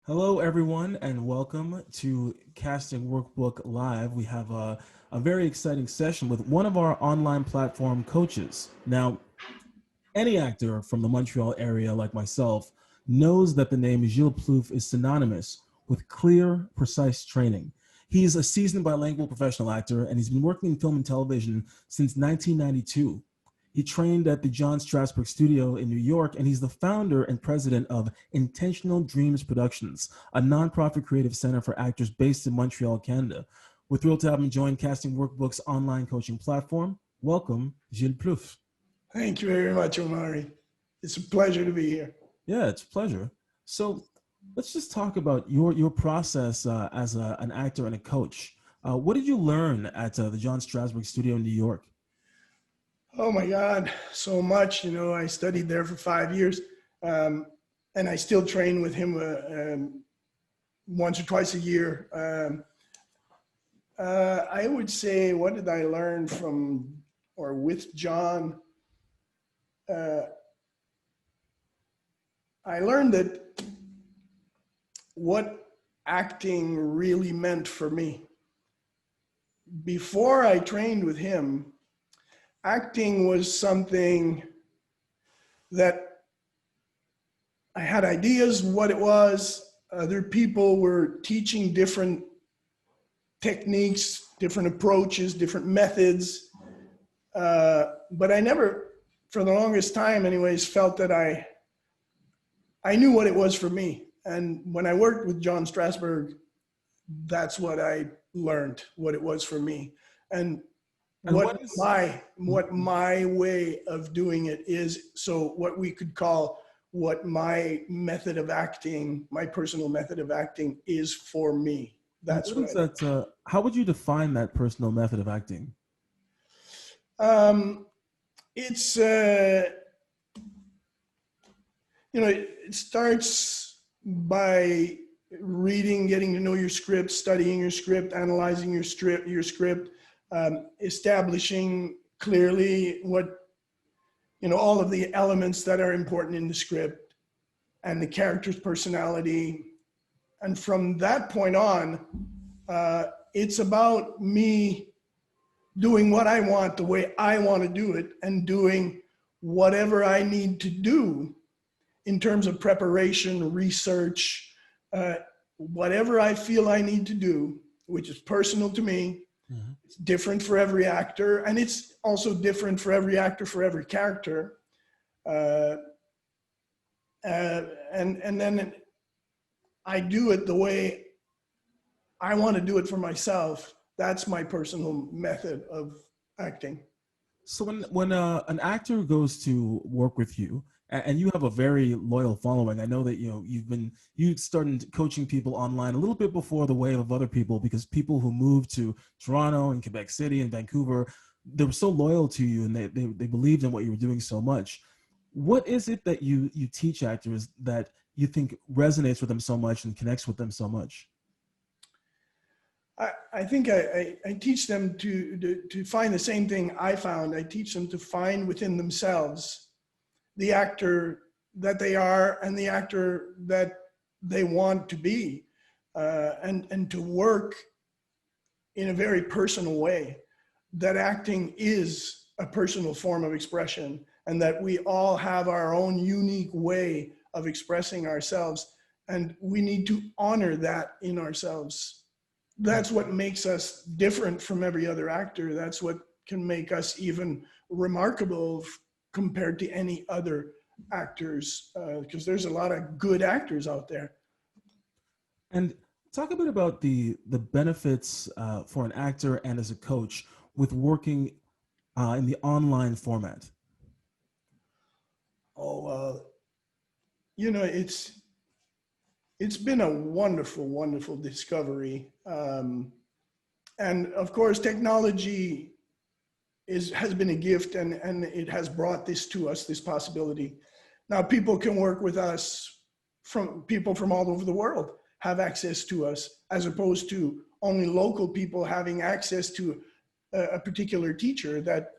Hello, everyone, and welcome to Casting Workbook Live. We have a very exciting session with one of our online platform coaches. Now, any actor from the Montreal area, like myself, knows that the name Gilles Plouffe is synonymous with clear, precise training. He's a seasoned bilingual professional actor, and he's been working in film and television since 1992. He trained at the John Strasberg Studio in New York, and he's the founder and president of Intentional Dreams Productions, a nonprofit creative center for actors based in Montreal, Canada. We're thrilled to have him join Casting Workbook's online coaching platform. Welcome, Gilles Plouffe. Thank you very much, Omari. It's a pleasure to be here. Yeah, it's a pleasure. So let's just talk about your process as an actor and a coach. What did you learn at the John Strasberg Studio in New York? Oh my God, so much. I studied there for 5 years, and I still train with him once or twice a year. I would say, what did I learn from or with John? I learned that what acting really meant for me. Before I trained with him, acting was something that I had ideas what it was. Other people were teaching different techniques, different approaches, different methods. But I never, for the longest time anyways, felt that I knew what it was for me. And when I worked with John Strasberg, that's what I learned, what it was for me. And what my way of doing it is, so what we could call what my method of acting, my personal method of acting is for me. That's what is that. How would you define that personal method of acting? It's it starts by reading, getting to know your script, studying your script, analyzing your script, establishing clearly what, all of the elements that are important in the script and the character's personality. And from that point on, it's about me doing what I want, the way I want to do it, and doing whatever I need to do in terms of preparation, research, whatever I feel I need to do, which is personal to me. Mm-hmm. It's different for every actor, and it's also different for every actor, for every character. And then I do it the way I want to do it for myself. That's my personal method of acting. So when an actor goes to work with you, and you have a very loyal following, I know that you started coaching people online a little bit before the wave of other people, because people who moved to Toronto and Quebec City and Vancouver, they were so loyal to you, and they believed in what you were doing so much. What is it that you teach actors that you think resonates with them so much and connects with them so much? I think I teach them to find the same thing I found. I teach them to find within themselves the actor that they are and the actor that they want to be, and to work in a very personal way. That acting is a personal form of expression, and that we all have our own unique way of expressing ourselves, and we need to honor that in ourselves. That's what makes us different from every other actor. That's what can make us even remarkable compared to any other actors, because there's a lot of good actors out there. And talk a bit about the benefits for an actor and as a coach with working in the online format. Oh, it's been a wonderful, wonderful discovery. And of course, technology has been a gift, and it has brought this to us, this possibility. Now people can work with us, people from all over the world have access to us, as opposed to only local people having access to a particular teacher that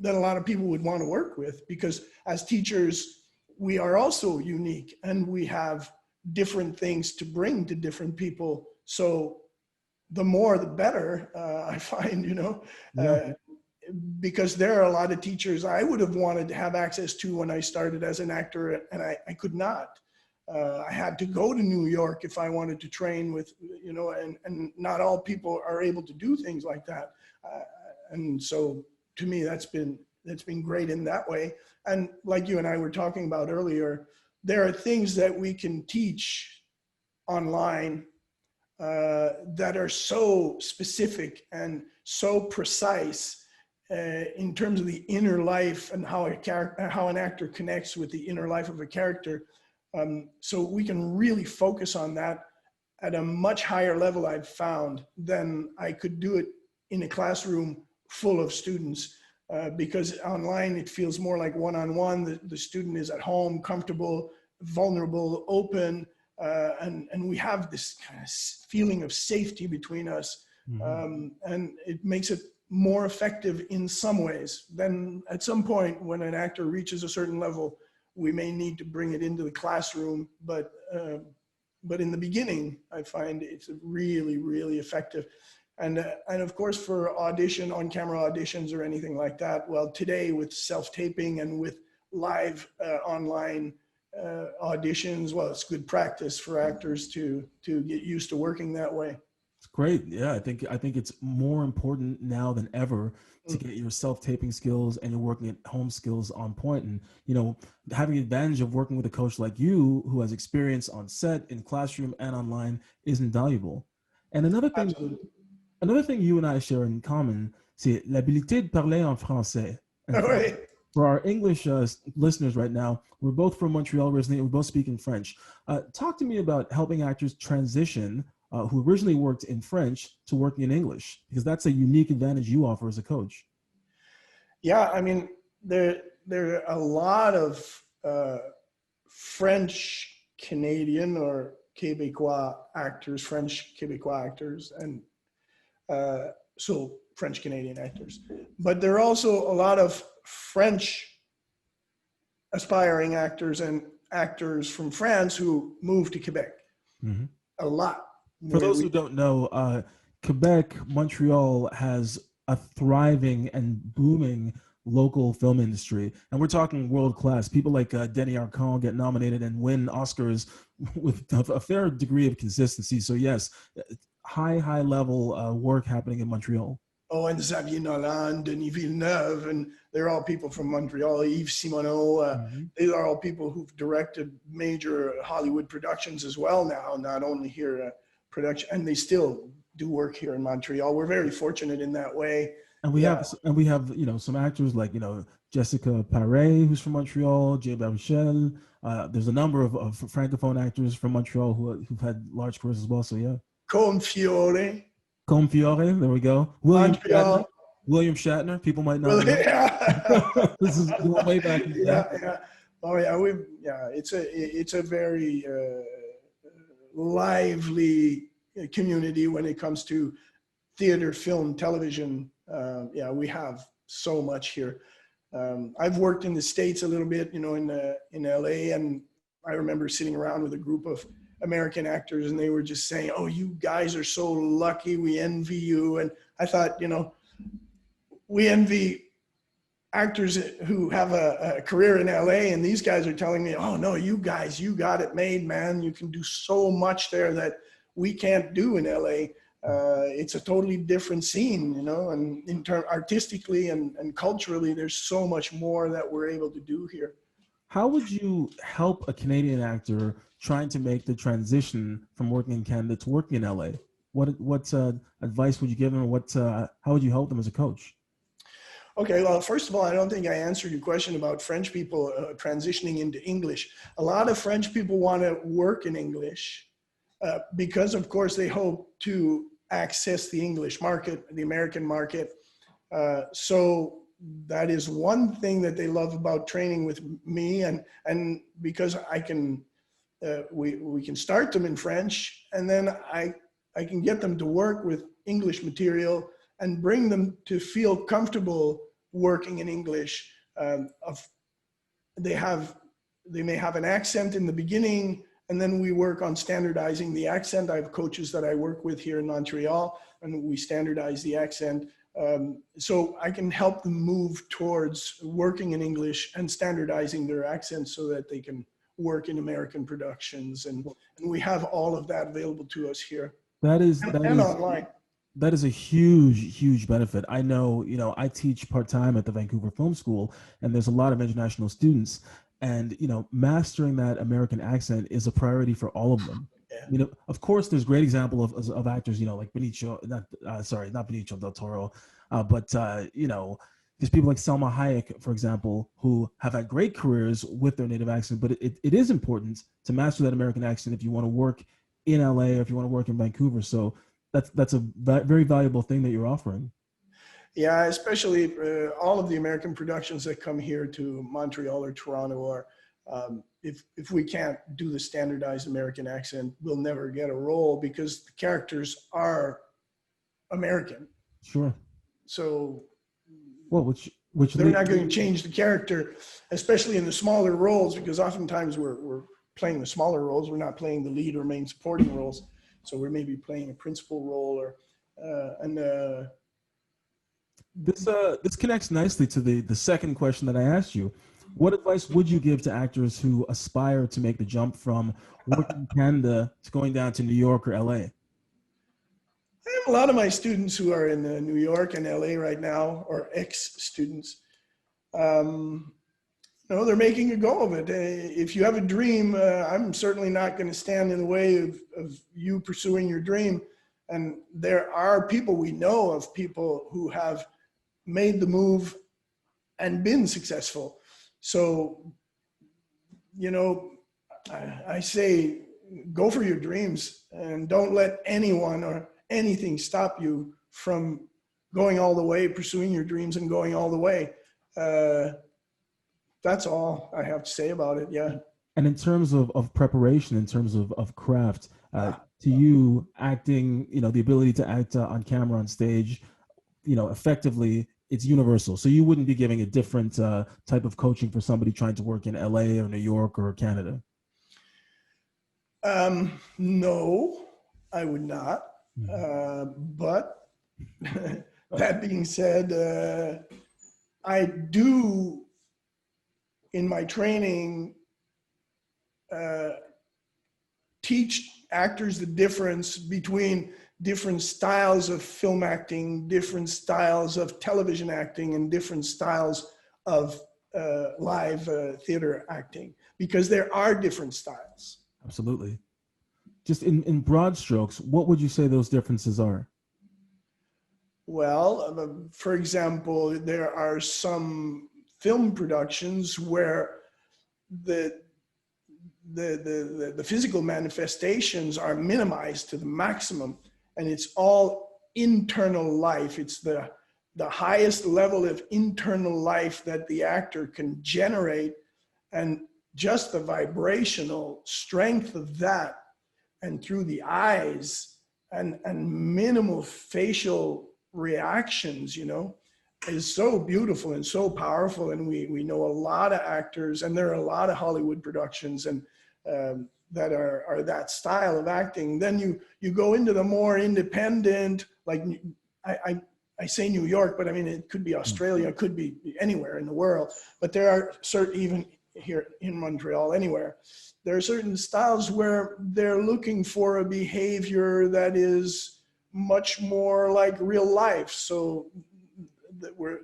a lot of people would want to work with, because as teachers, we are also unique, and we have different things to bring to different people. So the more, the better, I find, Yeah. because there are a lot of teachers I would have wanted to have access to when I started as an actor, and I could not. I had to go to New York if I wanted to train with, and not all people are able to do things like that. And so to me, that's been great in that way. And like you and I were talking about earlier, there are things that we can teach online that are so specific and so precise in terms of the inner life and how an actor connects with the inner life of a character. So we can really focus on that at a much higher level, I've found, than I could do it in a classroom full of students. Because online it feels more like one-on-one. The student is at home, comfortable, vulnerable, open, and we have this kind of feeling of safety between us. And it makes it more effective in some ways. Then at some point when an actor reaches a certain level, we may need to bring it into the classroom, but in the beginning, I find it's really, really effective. And of course, for on-camera auditions or anything like that, well, today with self-taping and with live online auditions, well, it's good practice for actors to get used to working that way. It's great. Yeah, I think it's more important now than ever to get your self-taping skills and your working at home skills on point. And having the advantage of working with a coach like you who has experience on set, in classroom, and online is invaluable. And another thing you and I share in common, c'est l'habilité de parler en français. And for our English listeners right now, we're both from Montreal originally, and we both speak in French. Talk to me about helping actors transition who originally worked in French to working in English, because that's a unique advantage you offer as a coach. Yeah, I mean, there are a lot of French Canadian or Québécois actors, French Québécois actors, and so French Canadian actors. But there are also a lot of French aspiring actors and actors from France who moved to Quebec. Mm-hmm. A lot. For those who don't know, Quebec, Montreal has a thriving and booming local film industry. And we're talking world class. People like Denis Arcand get nominated and win Oscars with a fair degree of consistency. So yes, high level work happening in Montreal. Oh, and Xavier Nolan, Denis Villeneuve, and they're all people from Montreal. Yves Simoneau, these are all people who've directed major Hollywood productions as well now, not only here production, and they still do work here in Montreal. We're very fortunate in that way. And we have some actors like Jessica Paré, who's from Montreal, Jay Baruchel. There's a number of francophone actors from Montreal who've had large careers as well. So yeah. Combe Fiore, there we go. William Shatner, people might not know. Yeah. This is going way back in the day. Yeah. Oh yeah, it's a very lively community when it comes to theater, film, television. We have so much here. I've worked in the States a little bit, in LA, and I remember sitting around with a group of American actors, and they were just saying, "Oh, you guys are so lucky. We envy you." And I thought, we envy actors who have a career in LA, and these guys are telling me, "Oh no, you guys, you got it made, man. You can do so much there that we can't do in LA." It's a totally different scene, and in turn, artistically and culturally, there's so much more that we're able to do here. How would you help a Canadian actor trying to make the transition from working in Canada to working in LA? What advice would you give them? How would you help them as a coach? Okay, well, first of all, I don't think I answered your question about French people transitioning into English. A lot of French people want to work in English because, of course, they hope to access the English market, the American market. So that is one thing that they love about training with me, and because I can, we can start them in French, and then I can get them to work with English material and bring them to feel comfortable working in English. They may have an accent in the beginning, And then we work on standardizing the accent. I have coaches that I work with here in Montreal, and we standardize the accent. So I can help them move towards working in English and standardizing their accent so that they can work in American productions. And we have all of that available to us here That is that and is online. that is a huge benefit. I know, I teach part-time at the Vancouver Film School, and there's a lot of international students, and mastering that American accent is a priority for all of them. Yeah. Of course, there's great example of actors, like Benicio, not Benicio del Toro, but there's people like Selma Hayek, for example, who have had great careers with their native accent. But it is important to master that American accent if you want to work in LA or if you want to work in Vancouver. So that's a very valuable thing that you're offering. Yeah, especially all of the American productions that come here to Montreal or Toronto are, if we can't do the standardized American accent, we'll never get a role because the characters are American. Sure. So, well, which they're not going to change the character, especially in the smaller roles, because oftentimes we're playing the smaller roles. We're not playing the lead or main supporting roles. So we're maybe playing a principal role or This connects nicely to the second question that I asked you. What advice would you give to actors who aspire to make the jump from working in Canada to going down to New York or LA? I have a lot of my students who are in New York and LA right now, or ex-students. They're making a go of it. If you have a dream, I'm certainly not going to stand in the way of you pursuing your dream. And there are people, we know of people who have made the move and been successful. So, I say, go for your dreams and don't let anyone or anything stop you from going all the way, pursuing your dreams and going all the way. That's all I have to say about it. Yeah. And in terms of preparation, in terms of craft, to you, acting, the ability to act on camera, on stage, effectively, it's universal. So you wouldn't be giving a different type of coaching for somebody trying to work in LA or New York or Canada? No, I would not. But that being said, I do, in my training, teach actors the difference between different styles of film acting, different styles of television acting, and different styles of live theater acting, because there are different styles. Absolutely. Just in broad strokes, what would you say those differences are? Well, for example, there are some film productions where the physical manifestations are minimized to the maximum, and it's all internal life. It's the highest level of internal life that the actor can generate, and just the vibrational strength of that, and through the eyes and minimal facial reactions, is so beautiful and so powerful. And we know a lot of actors, and there are a lot of Hollywood productions and that are that style of acting. Then you go into the more independent, like I say New York, but I mean, it could be Australia, it could be anywhere in the world, but there are certain, even here in Montreal, anywhere, there are certain styles where they're looking for a behavior that is much more like real life. So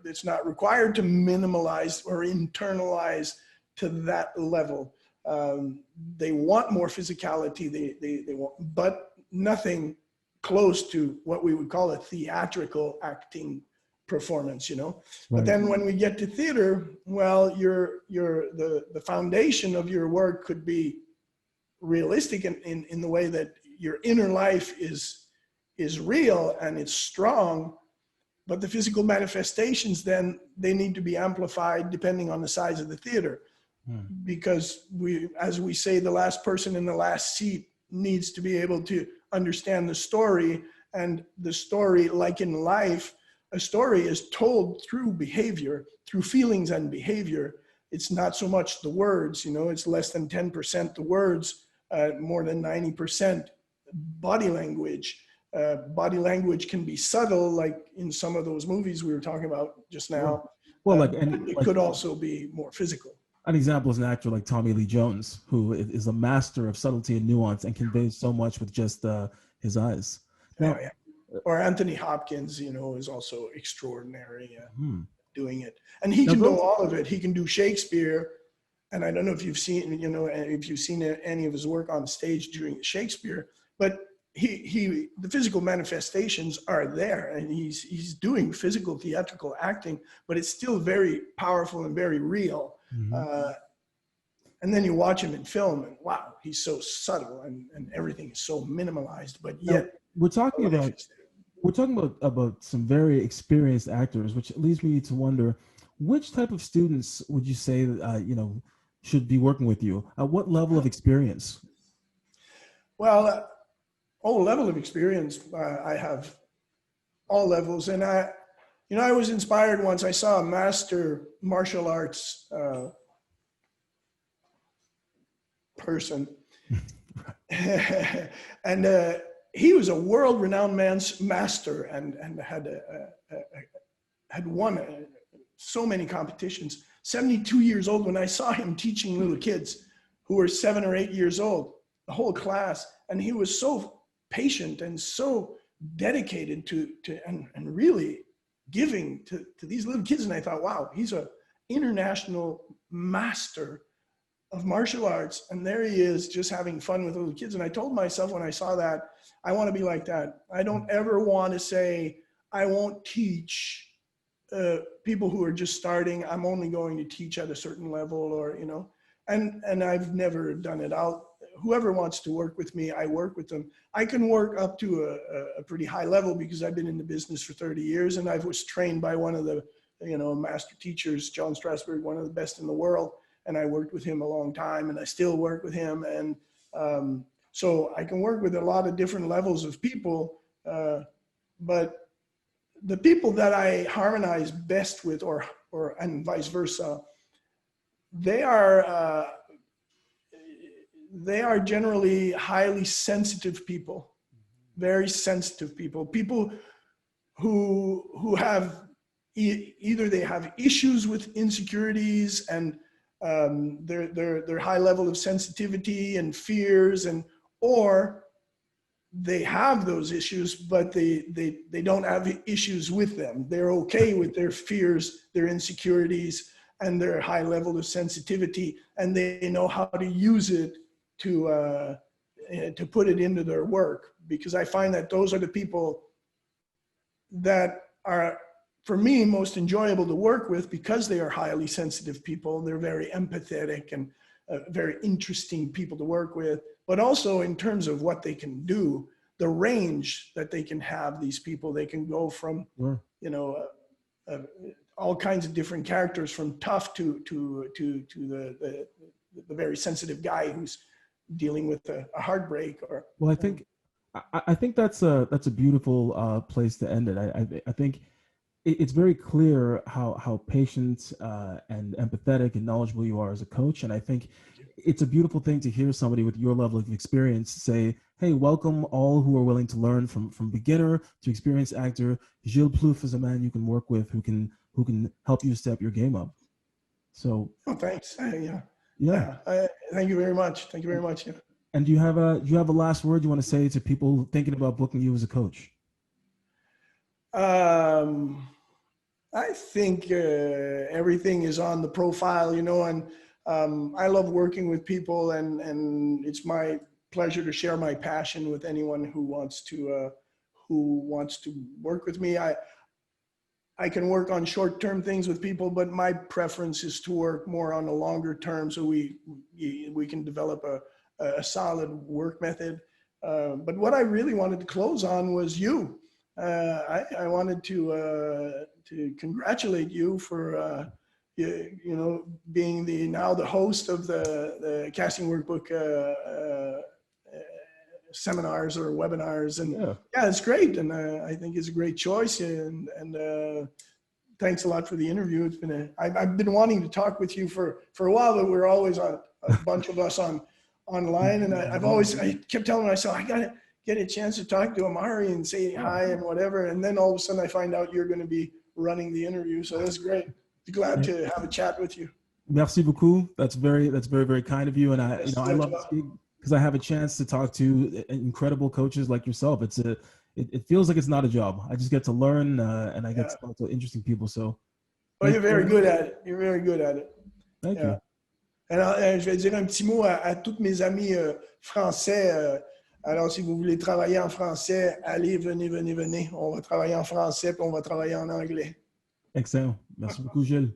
it's not required to minimalize or internalize to that level. They want more physicality, they want, but nothing close to what we would call a theatrical acting performance, Right. But then when we get to theater, well, the foundation of your work could be realistic in the way that your inner life is real and it's strong, but the physical manifestations, then they need to be amplified depending on the size of the theater. Because as we say, the last person in the last seat needs to be able to understand the story, and the story, like in life, a story is told through behavior, through feelings and behavior. It's not so much the words, it's less than 10% the words, more than 90% body language. Body language can be subtle, like in some of those movies we were talking about just now. Well, It could also be more physical. an example is an actor like Tommy Lee Jones, who is a master of subtlety and nuance and conveys so much with just his eyes. Now, Yeah. Or Anthony Hopkins, is also extraordinary doing it. And he can do all of it. He can do Shakespeare. And I don't know if you've seen, if you've seen any of his work on stage during Shakespeare, but the physical manifestations are there, and he's doing physical theatrical acting, but it's still very powerful and very real. Mm-hmm. And then you watch him in film, and wow, he's so subtle, and everything is so minimalized. But yet, now, we're talking about some very experienced actors, which leads me to wonder, which type of students would you say should be working with you? At what level of experience? Well, level of experience. I have all levels, and I was inspired once. I saw a master martial arts person, and he was a world-renowned master, and had won so many competitions. 72 years old when I saw him teaching little kids who were 7 or 8 years old, the whole class, and he was so patient and so dedicated to and really giving to these little kids. And I thought, wow, he's an international master of martial arts, and there he is just having fun with little kids. And I told myself when I saw that, I want to be like that. I don't ever want to say, I won't teach people who are just starting. I'm only going to teach at a certain level, or and I've never done it. Whoever wants to work with me, I work with them. I can work up to a pretty high level because I've been in the business for 30 years, and I was trained by one of the master teachers, John Strasberg, one of the best in the world. And I worked with him a long time, and I still work with him. And so I can work with a lot of different levels of people, but the people that I harmonize best with, and vice versa, they are generally highly sensitive people, very sensitive people who have either they have issues with insecurities and their high level of sensitivity and fears, or they have those issues, but they don't have issues with them. They're okay with their fears, their insecurities, and their high level of sensitivity, and they know how to use it to put it into their work. Because I find that those are the people that are, for me, most enjoyable to work with, because they are highly sensitive people. They're very empathetic and very interesting people to work with, but also in terms of what they can do, the range that they can have. These people, they can go from, all kinds of different characters, from tough to the very sensitive guy who's dealing with a heartbreak. Or well, I think that's a beautiful place to end it. I think it's very clear how patient and empathetic and knowledgeable you are as a coach. And I think it's a beautiful thing to hear somebody with your level of experience say, hey, welcome all who are willing to learn from beginner to experienced actor. Gilles Plouffe is a man you can work with who can help you step your game up. So thanks. Thank you very much. Thank you very much. Yeah. And do you have a last word you want to say to people thinking about booking you as a coach? I think everything is on the profile, and I love working with people, and it's my pleasure to share my passion with anyone who wants to work with me. I can work on short-term things with people, but my preference is to work more on a longer term, so we can develop a solid work method. But what I really wanted to close on was you. I wanted to congratulate you for being now the host of the casting workbook seminars or webinars, and yeah, it's great, and I think it's a great choice, and thanks a lot for the interview. It's been I've been wanting to talk with you for a while, but we're always a bunch of us on online, and I kept telling myself, I gotta get a chance to talk to Amari and say hi and whatever. And then all of a sudden I find out you're going to be running the interview. So that's great. Glad to have a chat with you. Merci beaucoup. That's very, very kind of you. And I love to speak because I have a chance to talk to incredible coaches like yourself. It feels like it's not a job. I just get to learn and I get to talk to interesting people. So, well, you're very good at it. You're very good at it. Thank you. Alors, je vais dire un petit mot à tous mes amis français. Alors, si vous voulez travailler en français, allez, venez. On va travailler en français puis on va travailler en anglais. Excellent. Merci beaucoup, Gilles.